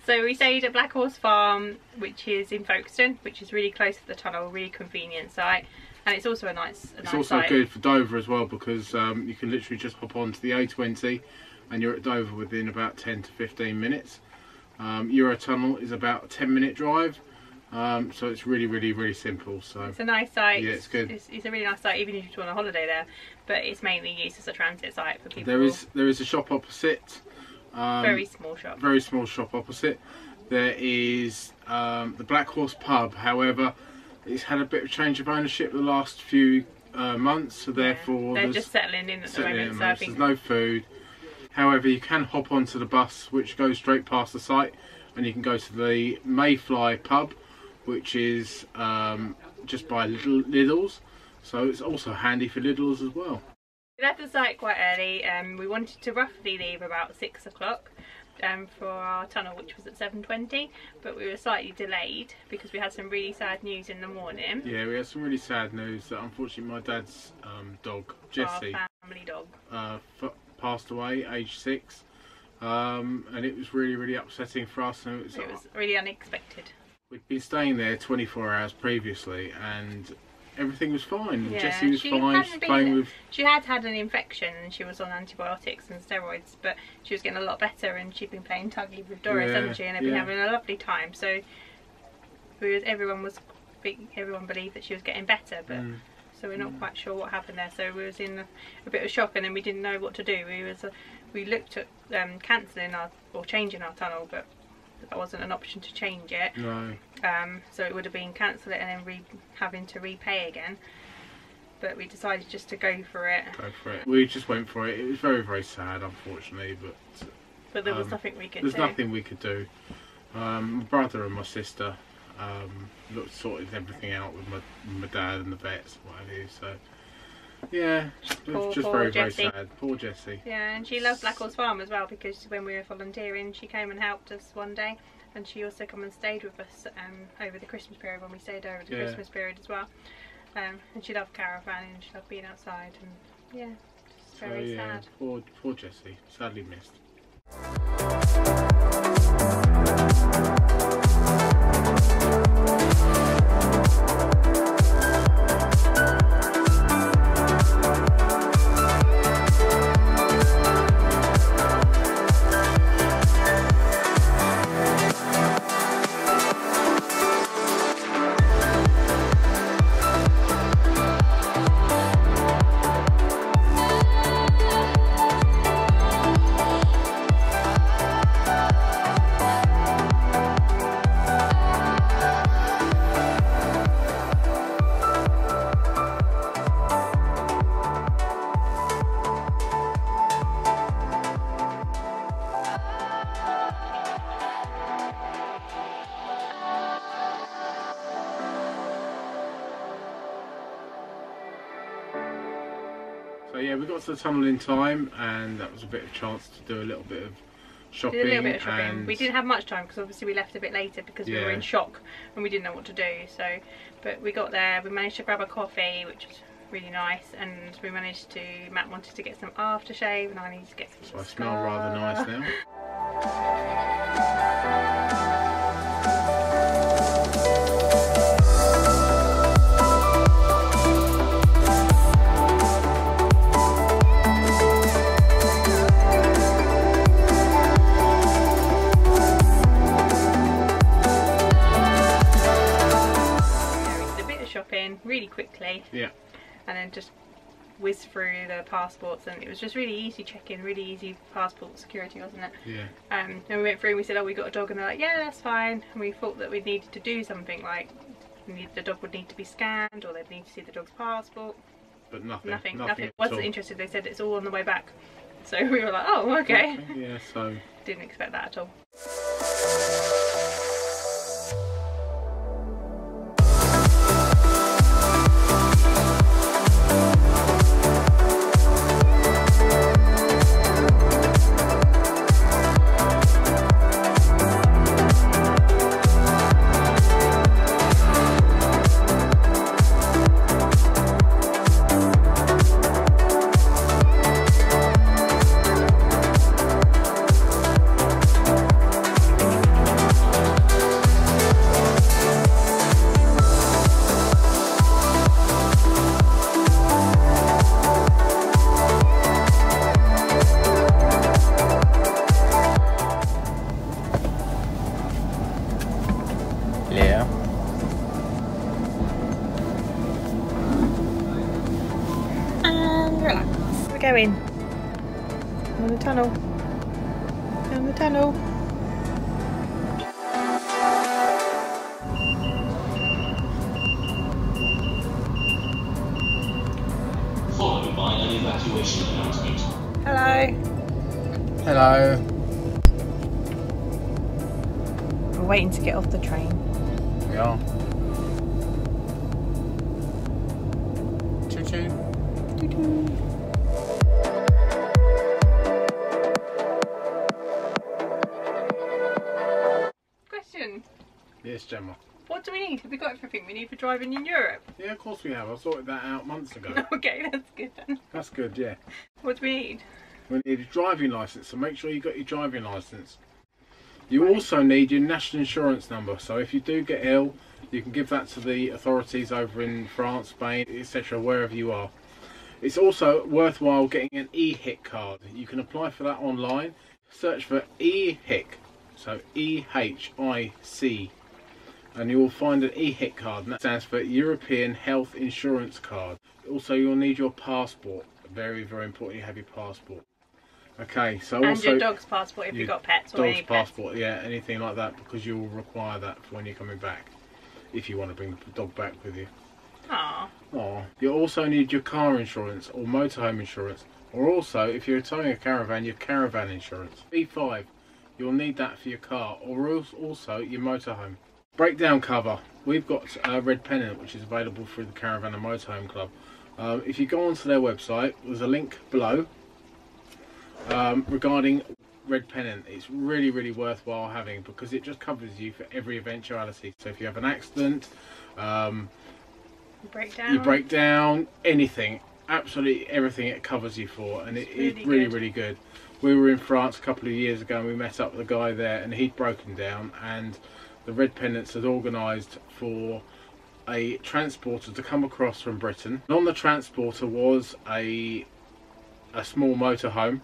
So we stayed at Black Horse Farm, which is in Folkestone, which is really close to the tunnel, really convenient site, and it's also a nice It's also site. good for Dover as well, because you can literally just hop onto the A20 and you're at Dover within about 10 to 15 minutes. Eurotunnel is about a 10-minute drive, so it's really simple. So it's a nice site. Yeah, it's good. It's a really nice site, even if you want a holiday there, but it's mainly used as a transit site for people. There is a shop opposite. Very small shop. Very small shop opposite. There is the Black Horse pub. However, it's had a bit of change of ownership the last few months, so therefore they're just settling in at the moment. So I think there's no food. However, you can hop onto the bus which goes straight past the site, and you can go to the Mayfly pub, which is just by Lidl's. So it's also handy for Lidl's as well. We left the site quite early. We wanted to roughly leave about 6 o'clock for our tunnel, which was at 7:20, but we were slightly delayed because we had some really sad news in the morning. Yeah, we had some really sad news that unfortunately my dad's dog, Jessie, our family dog, passed away, aged 6, and it was really upsetting for us. And it was really unexpected. We'd been staying there 24 hours previously, and everything was fine. Yeah, Jessie was fine. She was playing with. She had an infection and she was on antibiotics and steroids, but she was getting a lot better, and she'd been playing tuggy with Doris, hadn't she? And they'd been having a lovely time. So everyone believed that she was getting better, but so we're not quite sure what happened there. So we was in a bit of shock, and then we didn't know what to do. We looked at cancelling or changing our tunnel, but that wasn't an option to change it. No. So it would have been cancel it and then having to repay again. But we decided just to go for it. We just went for it. It was very sad, unfortunately, but there was nothing we could do. There's nothing we could do. My brother and my sister sorted everything out with my dad and the vets and what have you. So yeah, it was just very sad. Poor Jessie. Yeah, and she loved Black Horse Farm as well, because when we were volunteering, she came and helped us one day, and she also come and stayed with us over the Christmas period, when we stayed over the Christmas period as well. And she loved caravanning, and she loved being outside, and yeah, just very sad. Poor Jessie, sadly missed. So yeah, we got to the tunnel in time, and that was a bit of a chance to do a little bit of shopping. And we didn't have much time because obviously we left a bit later because we were in shock and we didn't know what to do. So, but we got there, we managed to grab a coffee, which was really nice, and we managed to. Matt wanted to get some aftershave, and I needed to get some. So I smell rather nice now. Really quickly, and then just whiz through the passports, and it was just really easy check-in, really easy passport security, wasn't it? And we went through and we said, oh, we got a dog, and they're like, yeah, that's fine. And we thought that we needed to do something like the dog would need to be scanned, or they'd need to see the dog's passport, but nothing wasn't interested. They said it's all on the way back, so we were like, oh, okay. So didn't expect that at all. going. Down the tunnel. Down the tunnel. Followed by an evacuation announcement. Hello. Hello. We're waiting to get off the train. We are. Choo choo. Choo choo. Question. Yes, Gemma. What do we need? Have we got everything we need for driving in Europe? Yeah, of course we have. I sorted that out months ago. Okay, that's good then. That's good, yeah. What do we need? We need a driving licence, so make sure you got your driving licence. You also need your national insurance number, so if you do get ill, you can give that to the authorities over in France, Spain, etc., wherever you are. It's also worthwhile getting an e-HIC card. You can apply for that online. Search for e-HIC, so E-H-I-C, and you will find an e-HIC card, and that stands for European Health Insurance Card. Also, you'll need your passport. Very, very important you have your passport. Okay, so and also your dog's passport if you've got pets or any dog's pets. passport, yeah, anything like that, because you will require that for when you're coming back, if you want to bring the dog back with you. Aww. Oh, you also need your car insurance or motorhome insurance, or also if you're towing a caravan, your caravan insurance. B5, you'll need that for your car, or also your motorhome. Breakdown cover. We've got Red Pennant, which is available through the Caravan and Motorhome Club. If you go onto their website, there's a link below regarding Red Pennant. It's really, really worthwhile having because it just covers you for every eventuality. So if you have an accident, you break down, anything, absolutely everything it covers you for, and it's really, really good. We were in France a couple of years ago and we met up with a guy there and he'd broken down, and the Red Pennants had organised for a transporter to come across from Britain. And on the transporter was a small motorhome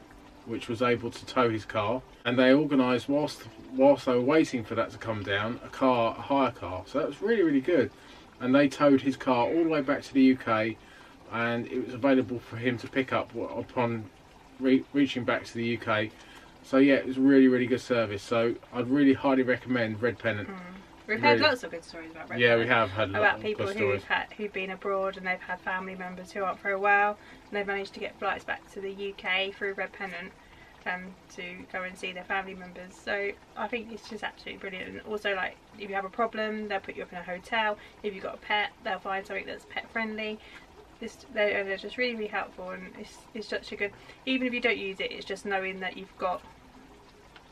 which was able to tow his car, and they organised whilst they were waiting for that to come down a hire car. So that was really, really good, and they towed his car all the way back to the UK, and it was available for him to pick up upon reaching back to the UK. So yeah, it was really, really good service. So I'd really highly recommend Red Pennant. We've heard lots of good stories about Red Pennant. Yeah, we have had about people who've been abroad and they've had family members who aren't for a while, and they've managed to get flights back to the UK through Red Pennant to go and see their family members. So I think it's just absolutely brilliant. And also, like, if you have a problem, they'll put you up in a hotel. If you've got a pet, they'll find something that's pet friendly. They're just really, really helpful, and it's such a good. Even if you don't use it, it's just knowing that you've got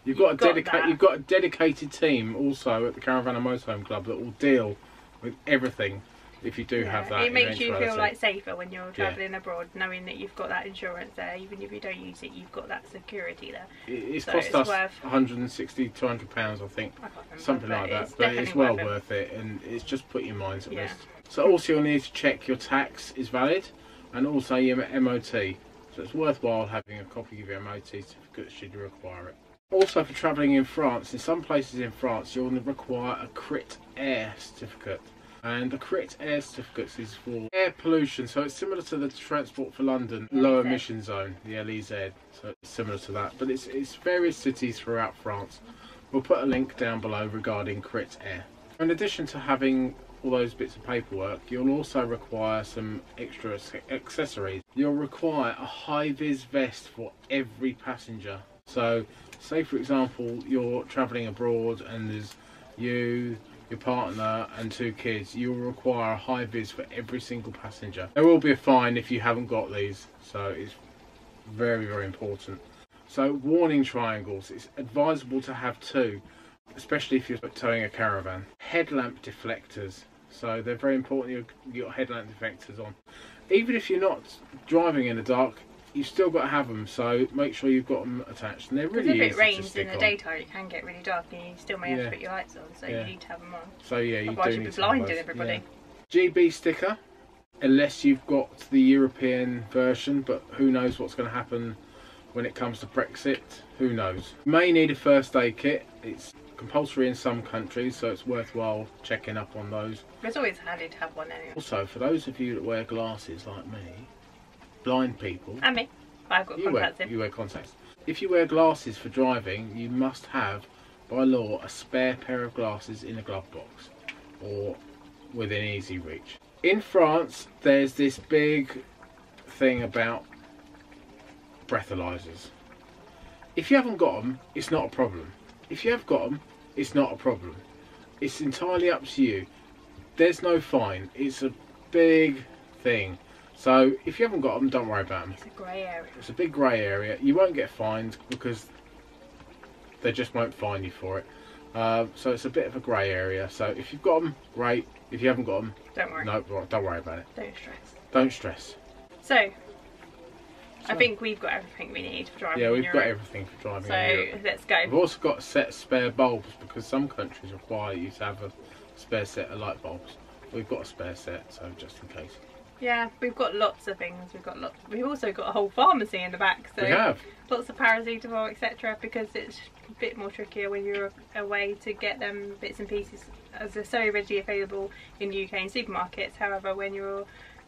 a dedicated team also at the Caravan and Motorhome Club that will deal with everything if you do have that. It makes you feel like safer when you're travelling abroad, knowing that you've got that insurance there. Even if you don't use it, you've got that security there. It's cost us £160, £200, I think, something like that. But it's well worth it, and it's just put your minds at rest. So also you'll need to check your tax is valid, and also your MOT. So it's worthwhile having a copy of your MOT certificate should you require it. Also, for travelling in France, in some places in France you'll require a Crit Air certificate, and the Crit Air certificates is for air pollution, so it's similar to the Transport for London low emission zone, the LEZ, so it's similar to that, but it's various cities throughout France. We'll put a link down below regarding Crit Air. In addition to having all those bits of paperwork, you'll also require some extra accessories. You'll require a high-vis vest for every passenger. So say for example you're travelling abroad and there's you, your partner and 2 kids, you'll require a high vis for every single passenger. There will be a fine if you haven't got these, so it's very, very important. So warning triangles, it's advisable to have 2, especially if you're towing a caravan. Headlamp deflectors, so they're very important. You've got headlamp deflectors on. Even if you're not driving in the dark, you've still got to have them, so make sure you've got them attached. And they're really easy to stick on. If it rains in the daytime, it can get really dark, and you still may have to put your lights on, so you need to have them on. So yeah, you otherwise do need to have blinding everybody. GB sticker, unless you've got the European version, but who knows what's going to happen when it comes to Brexit, who knows. You may need a first aid kit. It's compulsory in some countries, so it's worthwhile checking up on those. It's always handy to have one anyway. Also, for those of you that wear glasses like me, blind people, and me, I've got contacts in. You wear contacts. If you wear glasses for driving, you must have, by law, a spare pair of glasses in a glove box or within easy reach. In France, there's this big thing about breathalyzers. If you haven't got them, it's not a problem. If you have got them, it's not a problem. It's entirely up to you. There's no fine. It's a big thing. So if you haven't got them, don't worry about them. It's a grey area. It's a big grey area. You won't get fined because they just won't fine you for it. So it's a bit of a grey area. So if you've got them, great. If you haven't got them, don't worry. No, don't worry about it. Don't stress. Don't stress. So I think we've got everything we need for driving. Yeah, we've in got Europe. everything for driving. So in Europe. let's go. We've also got a set of spare bulbs because some countries require you to have a spare set of light bulbs. We've got a spare set, so just in case. Yeah, we've got lots of things. We've also got a whole pharmacy in the back. So we have lots of paracetamol, etc. Because it's a bit more trickier when you're away to get them bits and pieces, as they're so readily available in the UK in supermarkets. However, when you're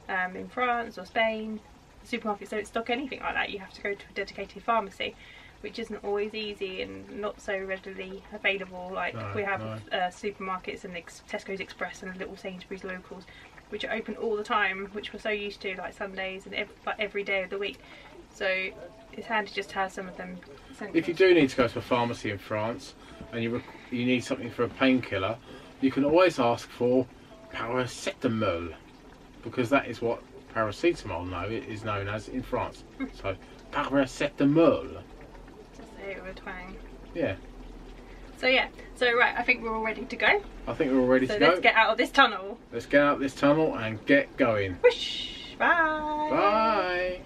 in France or Spain, supermarkets don't stock anything like that. You have to go to a dedicated pharmacy, which isn't always easy and not so readily available. Like we have supermarkets and Tesco's Express and little Sainsbury's locals, which are open all the time, which we're so used to, like Sundays and every day of the week. So it's handy just to have some of them. If you do need to go to a pharmacy in France and you need something for a painkiller, you can always ask for paracetamol, because that is what paracetamol is known as in France. So paracetamol. Just say it with a twang. Yeah. So yeah, right, I think we're all ready to go. I think we're all ready to go. So let's get out of this tunnel. Let's get out of this tunnel and get going. Whoosh! Bye! Bye!